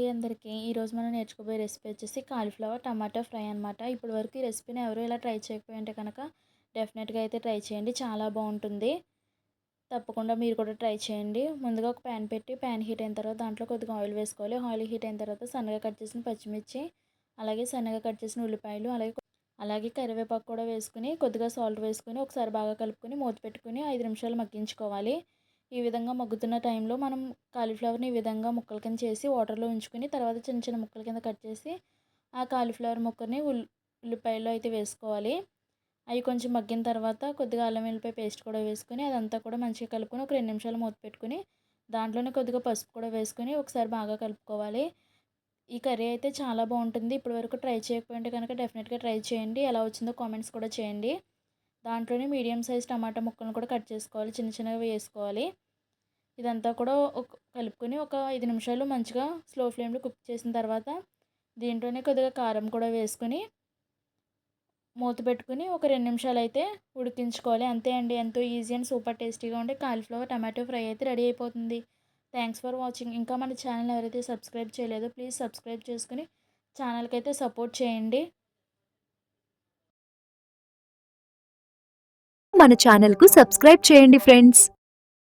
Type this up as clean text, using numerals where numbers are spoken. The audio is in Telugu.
అండి అందరికీ. ఈరోజు మనం నేర్చుకోబోయే రెసిపీ వచ్చేసి కాలీఫ్లవర్ టమాటా ఫ్రై అనమాట. ఇప్పటి వరకు ఈ రెసిపీని ఎవరు ఇలా ట్రై చేయకపోయి ఉంటే కనుక డెఫినెట్గా అయితే ట్రై చేయండి. చాలా బాగుంటుంది. తప్పకుండా మీరు కూడా ట్రై చేయండి. ముందుగా ఒక ప్యాన్ పెట్టి ప్యాన్ హీట్ అయిన తర్వాత దాంట్లో కొద్దిగా ఆయిల్ వేసుకోవాలి. ఆయిల్ హీట్ అయిన తర్వాత సన్నగా కట్ చేసిన పచ్చిమిర్చి, అలాగే సన్నగా కట్ చేసిన ఉల్లిపాయలు, అలాగే కరివేపాకు కూడా వేసుకుని కొద్దిగా సాల్ట్ వేసుకుని ఒకసారి బాగా కలుపుకొని మూత పెట్టుకుని 5 నిమిషాలు మగ్గించుకోవాలి. ఈ విధంగా మగ్గుతున్న టైంలో మనం కాలీఫ్లవర్ని ఈ విధంగా ముక్కల కింద చేసి వాటర్లో ఉంచుకుని తర్వాత చిన్న చిన్న ముక్కల కింద కట్ చేసి ఆ కాలీఫ్లవర్ ముక్కని ఉల్లిపాయల్లో అయితే వేసుకోవాలి. అవి కొంచెం మగ్గిన తర్వాత కొద్దిగా అల్లం వెల్లిపాయ పేస్ట్ కూడా వేసుకొని అదంతా కూడా మంచిగా కలుపుకొని ఒక 2 నిమిషాలు మూత పెట్టుకుని దాంట్లోనే కొద్దిగా పసుపు కూడా వేసుకొని ఒకసారి బాగా కలుపుకోవాలి. ఈ కర్రీ అయితే చాలా బాగుంటుంది. ఇప్పటివరకు ట్రై చేయకపోయింటే కనుక డెఫినెట్గా ట్రై చేయండి. ఎలా వచ్చిందో కామెంట్స్ కూడా చేయండి. దాంట్లోనే మీడియం సైజ్ టమాటా ముక్కలను కూడా కట్ చేసుకోవాలి, చిన్న చిన్నగా వేసుకోవాలి. ఇదంతా కూడా కలుపుకొని ఒక 5 నిమిషాలు మంచిగా స్లో ఫ్లేమ్లో కుక్ చేసిన తర్వాత దీంట్లోనే కొద్దిగా కారం కూడా వేసుకొని మూత పెట్టుకుని ఒక 2 నిమిషాలు అయితే ఉడికించుకోవాలి. అంతే అండి, ఎంతో ఈజీ అండ్ సూపర్ టేస్టీగా ఉండే కాలీఫ్లవర్ టమాటో ఫ్రై అయితే రెడీ అయిపోతుంది. Thanks for watching. ఇంకా మన ఛానల్ ఎవరైతే సబ్స్క్రైబ్ చేయలేదో ప్లీజ్ సబ్స్క్రైబ్ చేసుకుని ఛానల్కి అయితే సపోర్ట్ చేయండి. మన ఛానల్‌కు సబ్స్క్రైబ్ చేయండి ఫ్రెండ్స్.